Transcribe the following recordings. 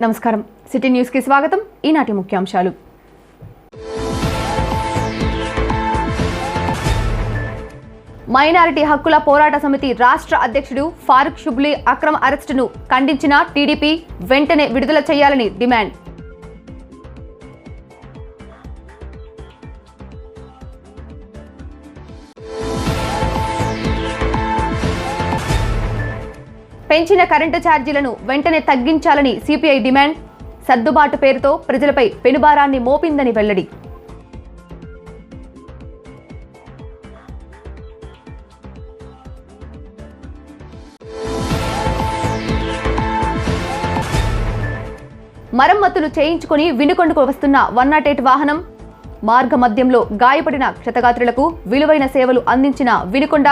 నమస్కారం city news కి స్వాగతం ఈనాటి ముఖ్యాంశాలు మైనారిటీ హక్కుల పోరాట సమితి రాష్ట్ర అధ్యక్షుడు ఫారూక్ షుబ్లీ అక్రమ అరెస్టును ఖండించిన టీడీపీ వెంటనే విడుదల చేయాలని డిమాండ్ పెంచిన కరెంటు ఛార్జీలను వెంటనే తగ్గించాలని సిపిఐ డిమాండ్ సర్దుబాటు పేరుతో ప్రజలపై పెనుభారాన్ని మోపిందని వెల్లడి మరమ్మతులు చేయించుకుని వినుకొండకు వస్తున్న 108 వాహనం మార్గ మధ్యంలో గాయపడిన క్షతగాత్రులకు విలువైన సేవలు అందించిన వినుకొండ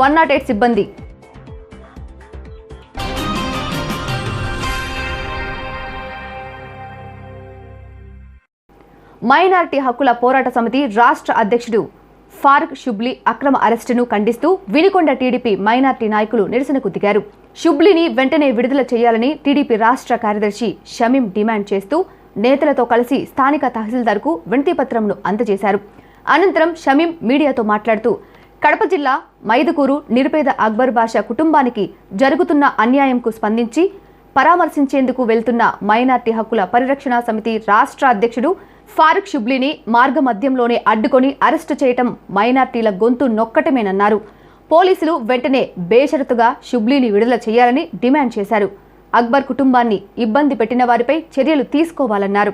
108 సిబ్బంది మైనారిటీ హక్కుల పోరాట సమితి రాష్ట్ర అధ్యక్షుడు ఫారూక్ షుబ్లీ అక్రమ అరెస్టును ఖండిస్తూ వినుకొండ టీడీపీ మైనారిటీ నాయకులు నిరసనకు దిగారు. షుబ్లీని వెంటనే విడుదల చేయాలని టీడీపీ రాష్ట్ర కార్యదర్శి షమీం డిమాండ్ చేస్తూ నేతలతో కలిసి స్థానిక తహసీల్దార్కు వినతిపత్రంను అందజేశారు. అనంతరం షమీం మీడియాతో మాట్లాడుతూ కడప జిల్లా మైదుకూరు నిరుపేద అక్బర్ బాషా కుటుంబానికి జరుగుతున్న అన్యాయంకు స్పందించి పరామర్శించేందుకు వెళ్తున్న మైనారిటీ హక్కుల పరిరక్షణ సమితి రాష్ట్ర అధ్యక్షుడు ఫారూక్ షుబ్లీని మార్గ మధ్యంలోనే అడ్డుకొని అరెస్టు చేయటం మైనార్టీల గొంతు నొక్కటమేనన్నారు. పోలీసులు వెంటనే బేషరతుగా షుబ్లీని విడుదల చేయాలని డిమాండ్ చేశారు. అక్బర్ కుటుంబాన్ని ఇబ్బంది పెట్టిన వారిపై చర్యలు తీసుకోవాలన్నారు.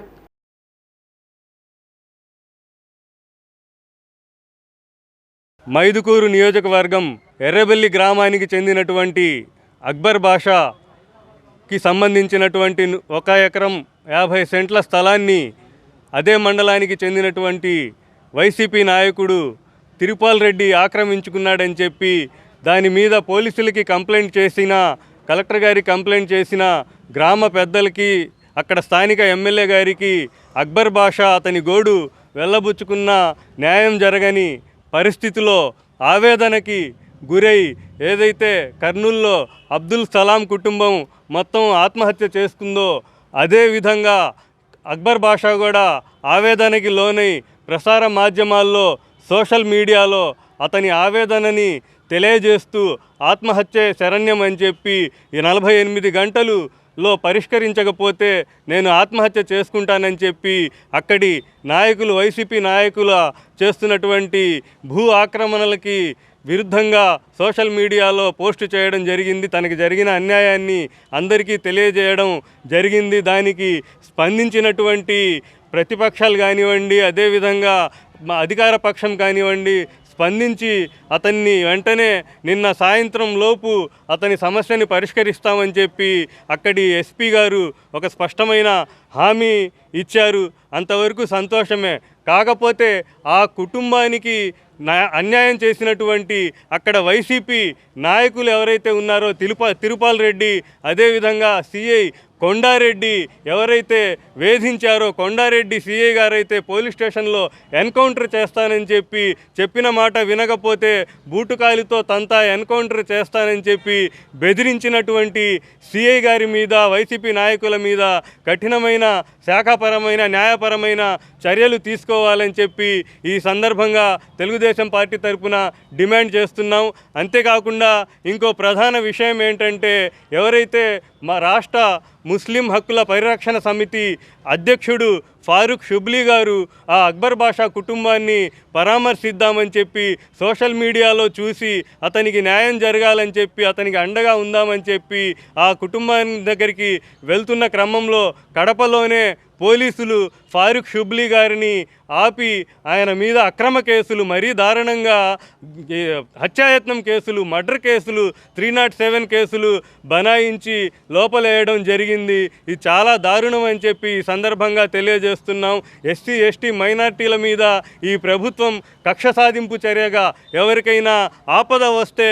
మైదుకూరు నియోజకవర్గం ఎర్రబెల్లి గ్రామానికి చెందినటువంటి అక్బర్ బాషాకి సంబంధించినటువంటి 1 ఎకరం 50 సెంట్ల స్థలాన్ని అదే మండలానికి చెందినటువంటి వైసీపీ నాయకుడు తిరుపాల్ రెడ్డి ఆక్రమించుకున్నాడని చెప్పి దాని మీద పోలీసులకి కంప్లైంట్ చేసిన, కలెక్టర్ గారికి కంప్లైంట్ చేసిన గ్రామ పెద్దలకి, అక్కడ స్థానిక ఎమ్మెల్యే గారికి అక్బర్ బాషా అతని గోడు వెళ్ళబుచ్చుకున్న న్యాయం జరగని పరిస్థితిలో ఆవేదనకి గురై ఏదైతే కర్నూల్లో అబ్దుల్ సలాం కుటుంబం మొత్తం ఆత్మహత్య చేసుకుందో అదేవిధంగా అక్బర్ బాషా కూడా ఆవేదనకి లోనై ప్రసార మాధ్యమాల్లో సోషల్ మీడియాలో అతని ఆవేదనని తెలియజేస్తూ ఆత్మహత్య శరణ్యం అని చెప్పి ఈ 48 గంటలులో పరిష్కరించకపోతే నేను ఆత్మహత్య చేసుకుంటానని చెప్పి అక్కడి నాయకులు, వైసీపీ నాయకుల చేస్తున్నటువంటి భూ ఆక్రమణలకి విరుద్ధంగా సోషల్ మీడియాలో పోస్టు చేయడం జరిగింది. తనకి జరిగిన అన్యాయాన్ని అందరికీ తెలియజేయడం జరిగింది. దానికి స్పందించినటువంటి ప్రతిపక్షాలు కానివ్వండి, అదేవిధంగా అధికార పక్షం కానివ్వండి, స్పందించి అతన్ని వెంటనే నిన్న సాయంత్రం లోపు అతని సమస్యని పరిష్కరిస్తామని చెప్పి అక్కడి ఎస్పీ గారు ఒక స్పష్టమైన హామీ ఇచ్చారు. అంతవరకు సంతోషమే. కాకపోతే ఆ కుటుంబానికి అన్యాయం చేసినటువంటి అక్కడ వైసీపీ నాయకులు ఎవరైతే ఉన్నారో తిరుపాల్ రెడ్డి, అదేవిధంగా సిఐ కొండారెడ్డి ఎవరైతే వేధించారో, కొండారెడ్డి సిఐ గారైతే పోలీస్ స్టేషన్లో ఎన్కౌంటర్ చేస్తానని చెప్పిన మాట వినకపోతే బూటుకాలితో తంతా ఎన్కౌంటర్ చేస్తానని చెప్పి బెదిరించినటువంటి సిఐ గారి మీద, వైసీపీ నాయకుల మీద కఠినమైన శాఖాపరమైన, న్యాయపరమైన చర్యలు తీసుకోవాలని చెప్పి ఈ సందర్భంగా తెలుగుదేశం పార్టీ తరఫున డిమాండ్ చేస్తున్నాం. అంతేకాకుండా ఇంకో ప్రధాన విషయం ఏంటంటే, ఎవరైతే మా రాష్ట్ర ముస్లిం హక్కుల పరిరక్షణ సమితి అధ్యక్షుడు ఫారూక్ షుబ్లీ గారు ఆ అక్బర్ బాషా కుటుంబాన్ని పరామర్శిద్దామని చెప్పి సోషల్ మీడియాలో చూసి అతనికి న్యాయం జరగాలని చెప్పి అతనికి అండగా ఉందామని చెప్పి ఆ కుటుంబం దగ్గరికి వెళ్తున్న క్రమంలో కడపలోనే పోలీసులు ఫారూక్ షుబ్లీ గారిని ఆపి ఆయన మీద అక్రమ కేసులు, మరీ దారుణంగా హత్యాయత్నం కేసులు, మర్డర్ కేసులు, 307 కేసులు బనాయించి లోపలేయడం జరిగింది. ఇది చాలా దారుణం అని చెప్పి ఈ సందర్భంగా తెలియజేస్తున్నాం. ఎస్సీ ఎస్టీ మైనార్టీల మీద ఈ ప్రభుత్వం కక్ష సాధింపు చర్యగా ఎవరికైనా ఆపద వస్తే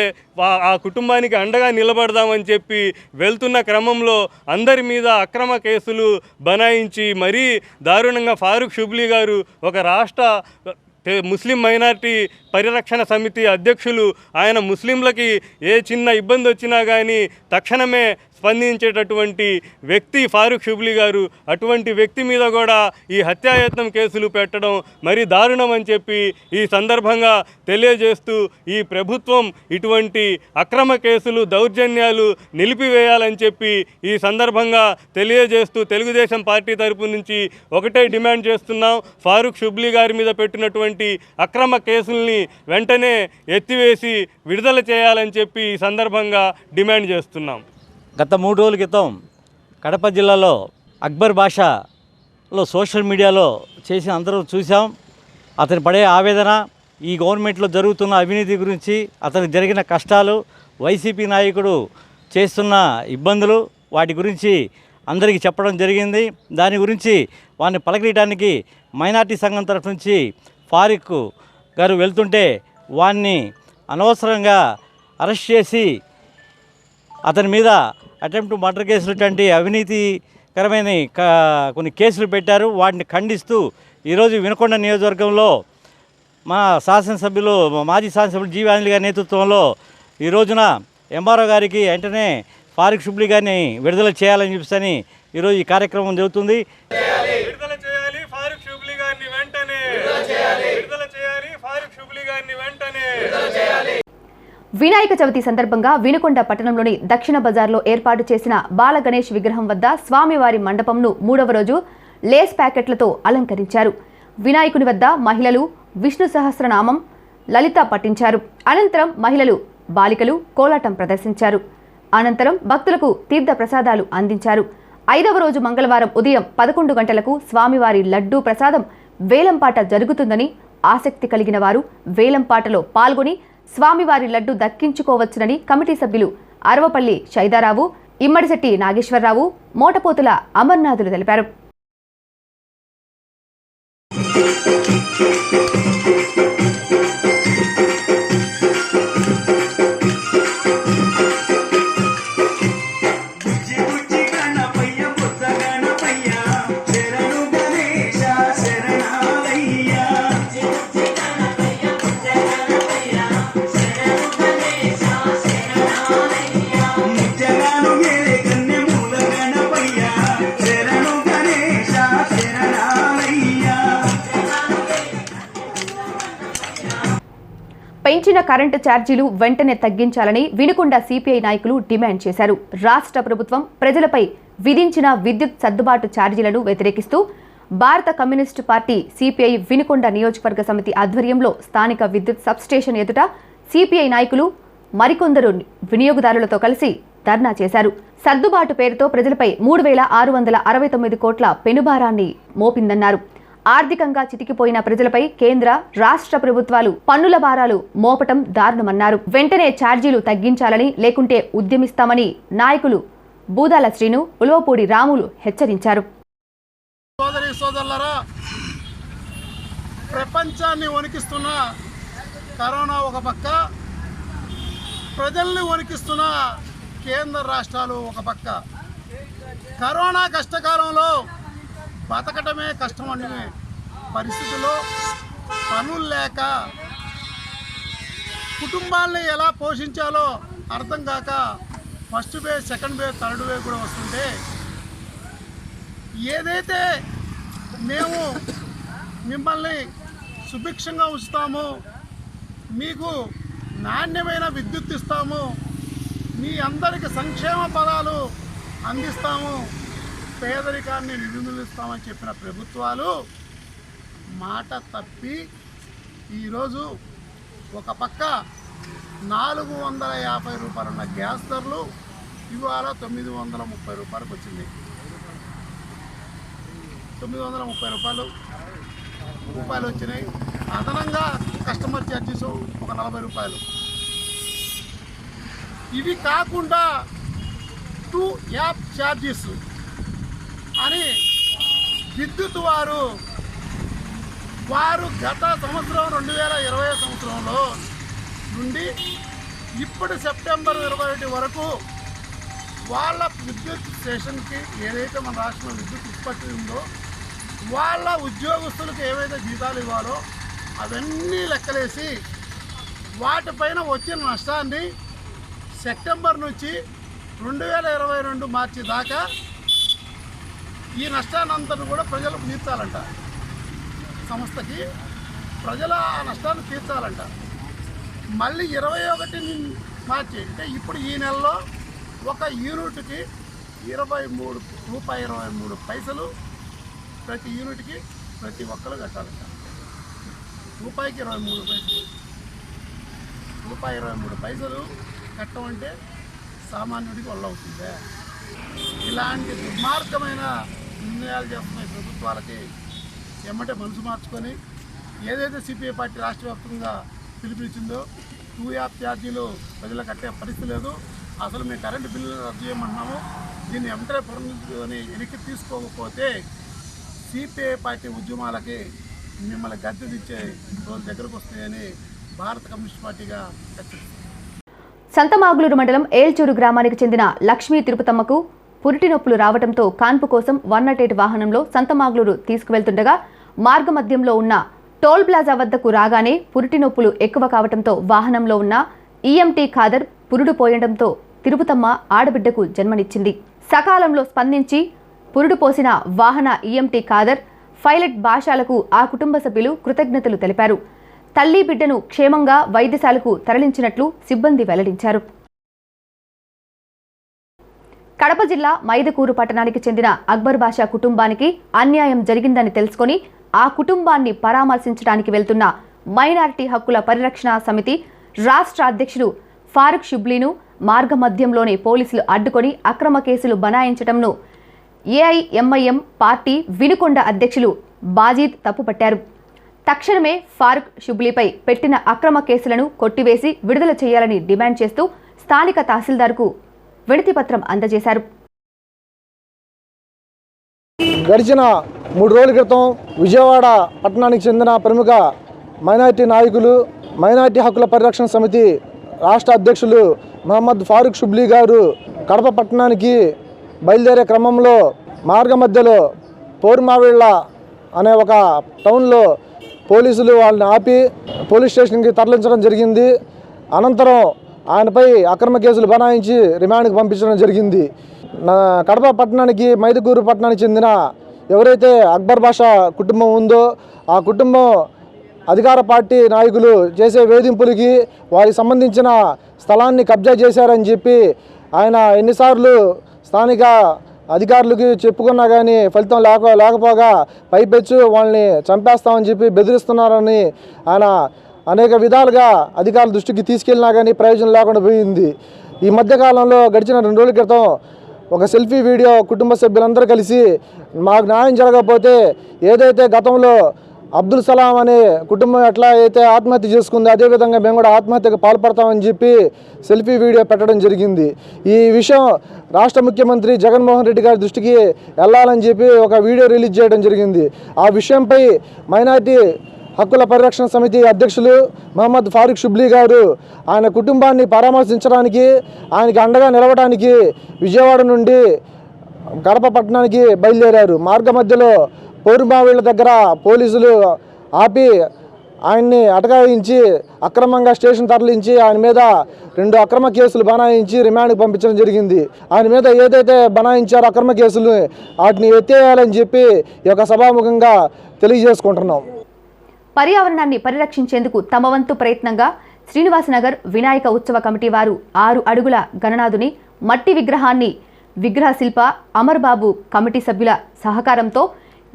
ఆ కుటుంబానికి అండగా నిలబడదామని చెప్పి వెళ్తున్న క్రమంలో అందరి మీద అక్రమ కేసులు బనాయించి మరీ దారుణంగా ఫారూక్ షుబ్లీ గారు ఒక రాష్ట్ర ముస్లిం మైనార్టీ పరిరక్షణ సమితి అధ్యక్షులు. ఆయన ముస్లింలకి ఏ చిన్న ఇబ్బంది వచ్చినా కానీ తక్షణమే స్పందించేటటువంటి వ్యక్తి ఫారూక్ షుబ్లీ గారు. అటువంటి వ్యక్తి మీద కూడా ఈ హత్యాయత్నం కేసులు పెట్టడం మరీ దారుణం అని చెప్పి ఈ సందర్భంగా తెలియజేస్తూ ఈ ప్రభుత్వం ఇటువంటి అక్రమ కేసులు దౌర్జన్యాలు నిలిపివేయాలని చెప్పి ఈ సందర్భంగా తెలియజేస్తూ తెలుగుదేశం పార్టీ తరపు నుంచి ఒకటే డిమాండ్ చేస్తున్నాం. ఫారూక్ షుబ్లీ గారి మీద పెట్టినటువంటి అక్రమ కేసుల్ని వెంటనే ఎత్తివేసి విడుదల చేయాలని చెప్పి ఈ సందర్భంగా డిమాండ్ చేస్తున్నాం. గత 3 రోజుల క్రితం కడప జిల్లాలో అక్బర్ బాషాలో సోషల్ మీడియాలో చేసి అందరూ చూసాం. అతను పడే ఆవేదన, ఈ గవర్నమెంట్లో జరుగుతున్న అవినీతి గురించి, అతనికి జరిగిన కష్టాలు, వైసీపీ నాయకుడు చేస్తున్న ఇబ్బందులు, వాటి గురించి అందరికీ చెప్పడం జరిగింది. దాని గురించి వారిని పలకరించడానికి మైనార్టీ సంఘం తరఫు నుంచి ఫారూక్ గారు వెళ్తుంటే వారిని అనవసరంగా అరెస్ట్ చేసి అతని మీద అటెంప్ట్ మర్డర్ కేసులు లాంటి అవినీతికరమైన కొన్ని కేసులు పెట్టారు. వాటిని ఖండిస్తూ ఈరోజు వినుకొండ నియోజకవర్గంలో మా శాసనసభ్యులు మాజీ శాసనసభ్యులు జీవి ఆంజలి గారి నేతృత్వంలో ఈ రోజున ఎంఆర్ఓ గారికి వెంటనే ఫారూక్ షుబ్లీ గారిని విడుదల చేయాలని చెప్పని ఈరోజు ఈ కార్యక్రమం జరుగుతుంది. విడుదల చేయాలి ఫారూక్ షుబ్లీ గారిని వెంటనే. విడుదల చేయాలి ఫారూక్ షుబ్లీ గారిని వెంటనే. వినాయక చవితి సందర్భంగా వినుకొండ పట్టణంలోని దక్షిణ బజార్లో ఏర్పాటు చేసిన బాల గణేష్ విగ్రహం వద్ద స్వామివారి మండపంను 3వ రోజు లేస్ ప్యాకెట్లతో అలంకరించారు. వినాయకుని వద్ద మహిళలు విష్ణు సహస్రనామం, లలిత పఠించారు. అనంతరం మహిళలు, బాలికలు కోలాటం ప్రదర్శించారు. అనంతరం భక్తులకు తీర్థ ప్రసాదాలు అందించారు. 5వ రోజు మంగళవారం ఉదయం 11 గంటలకు స్వామివారి లడ్డూ ప్రసాదం వేలంపాట జరుగుతుందని ఆసక్తి కలిగిన వారు వేలంపాటలో పాల్గొని స్వామివారి లడ్డు దక్కించుకోవచ్చునని కమిటీ సభ్యులు అరవపల్లి శైదారావు, ఇమ్మడిశెట్టి నాగేశ్వరరావు, మోటపోతుల అమర్నాథులు తెలిపారు. పెంచిన కరెంటు ఛార్జీలు వెంటనే తగ్గించాలని వినుకొండ సిపిఐ నాయకులు డిమాండ్ చేశారు. రాష్ట్ర ప్రభుత్వం ప్రజలపై విధించిన విద్యుత్ సర్దుబాటు ఛార్జీలను వ్యతిరేకిస్తూ భారత కమ్యూనిస్టు పార్టీ సిపిఐ వినుకొండ నియోజకవర్గ సమితి ఆధ్వర్యంలో స్థానిక విద్యుత్ సబ్స్టేషన్ ఎదుట సిపిఐ నాయకులు మరికొందరు వినియోగదారులతో కలిసి ధర్నా చేశారు. సర్దుబాటు పేరుతో ప్రజలపై 3,669 కోట్ల పెనుభారాన్ని మోపిందన్నారు. ఆర్థికంగా చితికిపోయిన ప్రజలపై కేంద్ర, రాష్ట్ర ప్రభుత్వాలు పన్నుల భారాలు మోపటం దారుణమన్నారు. వెంటనే ఛార్జీలు తగ్గించాలని, లేకుంటే ఉద్యమిస్తామని నాయకులు బూదాల శ్రీను, ఉలవపూడి రాములు హెచ్చరించారు. సోదరి సోదరులారా, ప్రపంచాన్ని వణికిస్తున్న కరోనా ఒక పక్క, ప్రజల్ని వణికిస్తున్న కేంద్ర రాష్ట్రాలు ఒక పక్క. కరోనా కష్టకాలంలో బతకటమే కష్టం అనే పరిస్థితుల్లో పనులు లేక కుటుంబాలని ఎలా పోషించాలో అర్థం కాక first wave, second wave, third wave కూడా వస్తుంటే ఏదైతే మేము మిమ్మల్ని సుభిక్షంగా ఉంచుతాము, మీకు నాణ్యమైన విద్యుత్ ఇస్తాము, మీ అందరికి సంక్షేమ పదాలు అందిస్తాము, పేదరికాన్ని నిర్మూలిస్తామని చెప్పిన ప్రభుత్వాలు మాట తప్పి ఈరోజు ఒక పక్క 450 రూపాయలు ఉన్న గ్యాస్ ధరలు ఇవాళ 930 రూపాయలకు వచ్చింది. 930 రూపాయలు వచ్చినాయి. అదనంగా కస్టమర్ ఛార్జెస్ ఒక 40 రూపాయలు. ఇవి కాకుండా 2 యాప్ ఛార్జెస్ అని విద్యుత్ వారు గత సంవత్సరం 2020 సంవత్సరంలో నుండి ఇప్పటి సెప్టెంబర్ 21 వరకు వాళ్ళ విద్యుత్ స్టేషన్కి ఏదైతే మన రాష్ట్రంలో విద్యుత్ ఉత్పత్తి ఉందో వాళ్ళ ఉద్యోగస్తులకు ఏవైతే జీతాలు ఇవ్వాలో అవన్నీ లెక్కలేసి వాటిపైన వచ్చిన నష్టాన్ని సెప్టెంబర్ నుంచి 2022 మార్చి దాకా ఈ నష్టాన్ని అంతా కూడా ప్రజలకు తీర్చాలంట. సంస్థకి ప్రజల ఆ నష్టాన్ని తీర్చాలంట. మళ్ళీ 21 మార్చి అంటే ఇప్పుడు ఈ నెలలో ఒక యూనిట్కి ₹23 ప్రతి యూనిట్కి ప్రతి ఒక్కరు కట్టాలంట. రూపాయికి 23 పైసలు. ₹23 కట్టమంటే సామాన్యుడికి వల్ల అవుతుందే. ఇలాంటి దుర్మార్గమైన నిర్ణయాలు చేస్తున్న ప్రభుత్వాలకి ఎమ్మటే మనసు మార్చుకొని ఏదైతే సిపిఐ పార్టీ రాష్ట్ర వ్యాప్తంగా పిలుపునిచ్చిందో 2 యాప్ ఛార్జీలు ప్రజలు కట్టే పరిస్థితి లేదు. అసలు మేము కరెంటు బిల్లులు రద్దు చేయమంటున్నాము. దీన్ని వెంటనే పునరుద్ధరించుకొని వెనక్కి తీసుకోకపోతే సిపిఐ పార్టీ ఉద్యమాలకి మిమ్మల్ని గద్దె దిచ్చే రోజు దగ్గరకు వస్తాయని భారత కమ్యూనిస్ట్ పార్టీగా హెచ్చరిస్తుంది. సంతమాగులూరు మండలం ఏల్చూరు గ్రామానికి చెందిన లక్ష్మీ తిరుపతమ్మకు పురిటి నొప్పులు రావడంతో కాన్పు కోసం 108 వాహనంలో సంతమాగులూరు తీసుకువెళ్తుండగా మార్గమధ్యంలో ఉన్న టోల్ ప్లాజా వద్దకు రాగానే పురిటి నొప్పులు ఎక్కువ కావడంతో వాహనంలో ఉన్న ఈఎంటీ ఖాదర్ పురుడు పోయడంతో తిరుపతమ్మ ఆడబిడ్డకు జన్మనిచ్చింది. సకాలంలో స్పందించి పురుడు పోసిన వాహన ఈఎంటీ ఖాదర్ పైలట్ భాషలకు ఆ కుటుంబ సభ్యులు కృతజ్ఞతలు తెలిపారు. తల్లి బిడ్డను క్షేమంగా వైద్యశాలకు తరలించినట్లు సిబ్బంది వెల్లడించారు. కడప జిల్లా మైదకూరు పట్టణానికి చెందిన అక్బర్ బాషా కుటుంబానికి అన్యాయం జరిగిందని తెలుసుకొని ఆ కుటుంబాన్ని పరామర్శించడానికి వెళ్తున్న మైనారిటీ హక్కుల పరిరక్షణ సమితి రాష్ట్ర అధ్యక్షుడు ఫారూక్ షుబ్లీను మార్గమధ్యంలోనే పోలీసులు అడ్డుకొని అక్రమ కేసులు బనాయించడంను ఏఐఎంఐఎం పార్టీ వినుకొండ అధ్యక్షులు బాజీద్ తప్పుపట్టారు. తక్షణమే ఫారూక్ షుబ్లీపై పెట్టిన అక్రమ కేసులను కొట్టివేసి విడుదల చేయాలని డిమాండ్ చేస్తూ స్థానిక తహసీల్దార్కు వినతిపత్రం అందజేశారు. గడిచిన 3 రోజుల క్రితం విజయవాడ పట్టణానికి చెందిన ప్రముఖ మైనారిటీ నాయకులు మైనారిటీ హక్కుల పరిరక్షణ సమితి రాష్ట్ర అధ్యక్షులు మహమ్మద్ ఫారూక్ షుబ్లీ గారు కడప పట్టణానికి బయలుదేరే క్రమంలో మార్గమధ్యలో పోరుమావిళ్ళ అనే ఒక టౌన్లో పోలీసులు వాళ్ళని ఆపి పోలీస్ స్టేషన్కి తరలించడం జరిగింది. అనంతరం ఆయనపై అక్రమ కేసులు బనాయించి రిమాండ్కి పంపించడం జరిగింది. కడప పట్టణానికి మైదుకూరు పట్టణానికి చెందిన ఎవరైతే అక్బర్ బాషా కుటుంబం ఉందో ఆ కుటుంబం అధికార పార్టీ నాయకులు చేసే వేధింపులకి వారికి సంబంధించిన స్థలాన్ని కబ్జా చేశారని చెప్పి ఆయన ఎన్నిసార్లు స్థానిక అధికారులకి చెప్పుకున్నా కానీ ఫలితం లేకపోగా పైపెచ్చు వాళ్ళని చంపేస్తామని చెప్పి బెదిరిస్తున్నారని ఆయన అనేక విధాలుగా అధికారుల దృష్టికి తీసుకెళ్ళినా కానీ ప్రయోజనం లేకుండా పోయింది. ఈ మధ్యకాలంలో గడిచిన 2 రోజుల క్రితం ఒక సెల్ఫీ వీడియో కుటుంబ సభ్యులందరూ కలిసి మాకు న్యాయం జరగకపోతే ఏదైతే గతంలో అబ్దుల్ సలాం అనే కుటుంబం ఎట్లా అయితే ఆత్మహత్య చేసుకుందో అదేవిధంగా మేము కూడా ఆత్మహత్యకు పాల్పడతామని చెప్పి సెల్ఫీ వీడియో పెట్టడం జరిగింది. ఈ విషయం రాష్ట్ర ముఖ్యమంత్రి జగన్మోహన్ రెడ్డి గారి దృష్టికి వెళ్ళాలని చెప్పి ఒక వీడియో రిలీజ్ చేయడం జరిగింది. ఆ విషయంపై మైనారిటీ హక్కుల పరిరక్షణ సమితి అధ్యక్షులు మహమ్మద్ ఫారూక్ షుబ్లీ గారు ఆయన కుటుంబాన్ని పరామర్శించడానికి ఆయనకి అండగా నిలవడానికి విజయవాడ నుండి కడప పట్టణానికి బయలుదేరారు. మార్గమధ్యలో పోరుమావిళ్ళ దగ్గర పోలీసులు ఆపి ఆయన్ని అటకాయించి అక్రమంగా స్టేషన్ తరలించి ఆయన మీద 2 అక్రమ కేసులు బనాయించి రిమాండ్కి పంపించడం జరిగింది. ఆయన మీద ఏదైతే బనాయించారో అక్రమ కేసులు వాటిని ఎత్తేయాలని చెప్పి ఈ యొక్క సభాముఖంగా తెలియజేసుకుంటున్నాం. పర్యావరణాన్ని పరిరక్షించేందుకు తమ వంతు ప్రయత్నంగా శ్రీనివాసనగర్ వినాయక ఉత్సవ కమిటీ వారు 6 అడుగుల గణనాథుని మట్టి విగ్రహాన్ని విగ్రహ శిల్ప అమర్బాబు కమిటీ సభ్యుల సహకారంతో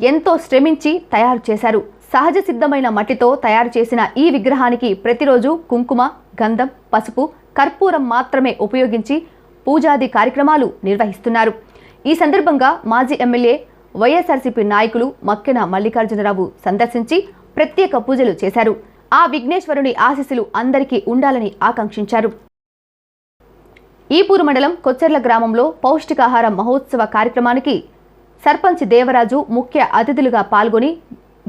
ఎంతో శ్రమించి తయారు చేశారు. సహజ సిద్ధమైన మట్టితో తయారు చేసిన ఈ విగ్రహానికి ప్రతిరోజు కుంకుమ, గంధం, పసుపు, కర్పూరం మాత్రమే ఉపయోగించి పూజాది కార్యక్రమాలు నిర్వహిస్తున్నారు. ఈ సందర్భంగా మాజీ ఎమ్మెల్యే వైఎస్ఆర్సీపీ నాయకులు మక్కెన మల్లికార్జునరావు సందర్శించి ప్రత్యేక పూజలు చేశారు. ఆ విఘ్నేశ్వరుని ఆశీస్సులు అందరికీ ఉండాలని ఆకాంక్షించారు. ఈపూరు మండలం కొచ్చెర్ల గ్రామంలో పౌష్టికాహార మహోత్సవ కార్యక్రమానికి సర్పంచ్ దేవరాజు ముఖ్య అతిథులుగా పాల్గొని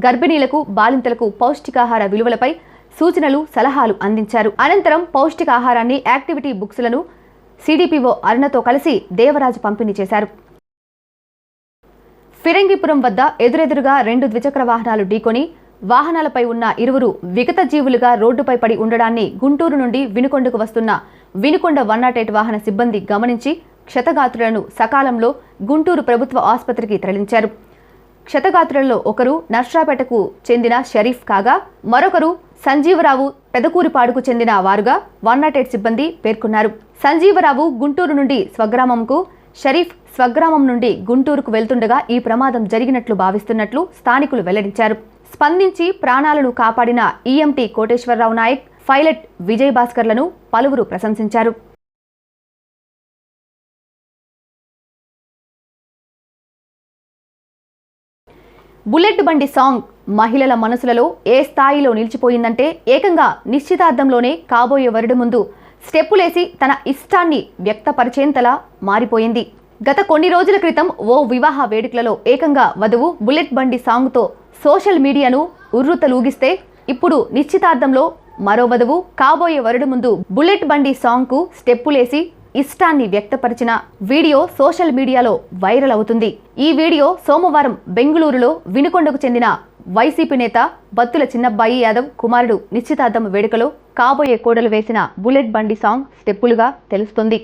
గర్భిణీలకు, బాలింతలకు పౌష్టికాహార విలువలపై సూచనలు, సలహాలు అందించారు. అనంతరం పౌష్టికాహారాన్ని, యాక్టివిటీ బుక్స్లను సిడిపిఓ అరుణతో కలిసి దేవరాజు పంపిణీ చేశారు. ఫిరంగిపురం వద్ద ఎదురెదురుగా 2 ద్విచక్ర వాహనాలు ఢీకొని వాహనాలపై ఉన్న ఇరువురు విగత జీవులుగా రోడ్డుపై పడి ఉండడాన్ని గుంటూరు నుండి వినుకొండకు వస్తున్న వినుకొండ 108 వాహన సిబ్బంది గమనించి క్షతగాత్రులను సకాలంలో గుంటూరు ప్రభుత్వ ఆసుపత్రికి తరలించారు. క్షతగాత్రులలో ఒకరు నర్సరాపేటకు చెందిన షరీఫ్ కాగా మరొకరు సంజీవరావు పెదకూరిపాడుకు చెందిన వారుగా 108 సిబ్బంది పేర్కొన్నారు. సంజీవరావు గుంటూరు నుండి స్వగ్రామంకు, షరీఫ్ స్వగ్రామం నుండి గుంటూరుకు వెళ్తుండగా ఈ ప్రమాదం జరిగినట్లు భావిస్తున్నట్లు స్థానికులు వెల్లడించారు. స్పందించి ప్రాణాలను కాపాడిన ఈఎంటీ కోటేశ్వరరావు నాయక్, పైలట్ విజయ్ భాస్కర్లను పలువురు ప్రశంసించారు. బుల్లెట్ బండి సాంగ్ మహిళల మనసులలో ఏ స్థాయిలో నిలిచిపోయిందంటే ఏకంగా నిశ్చితార్థంలోనే కాబోయే వరుడి ముందు స్టెప్పులేసి తన ఇష్టాన్ని వ్యక్తపరిచేంతలా మారిపోయింది. గత కొన్ని రోజుల క్రితం ఓ వివాహ వేడుకలలో ఏకంగా వధువు బుల్లెట్ బండి సాంగ్తో సోషల్ మీడియాను ఉర్రూతలూగిస్తే ఇప్పుడు నిశ్చితార్థంలో మరో వధువు కాబోయే వరుడి ముందు బుల్లెట్ బండి సాంగ్కు స్టెప్పులేసి ఇష్టాన్ని వ్యక్తపరిచిన వీడియో సోషల్ మీడియాలో వైరల్ అవుతుంది. ఈ వీడియో సోమవారం బెంగళూరులో వినుకొండకు చెందిన వైసీపీ నేత బత్తుల చిన్నబ్బాయి యాదవ్ కుమారుడు నిశ్చితార్థం వేడుకలో కాబోయే కోడలు వేసిన బుల్లెట్ బండి సాంగ్ స్టెప్పులుగా తెలుస్తుంది.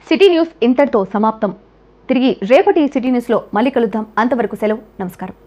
సిటీ న్యూస్ ఇంతటితో సమాప్తం. తిరిగి రేపటి సిటీ న్యూస్లో మళ్ళీ కలుద్దాం. అంతవరకు సెలవు. నమస్కారం.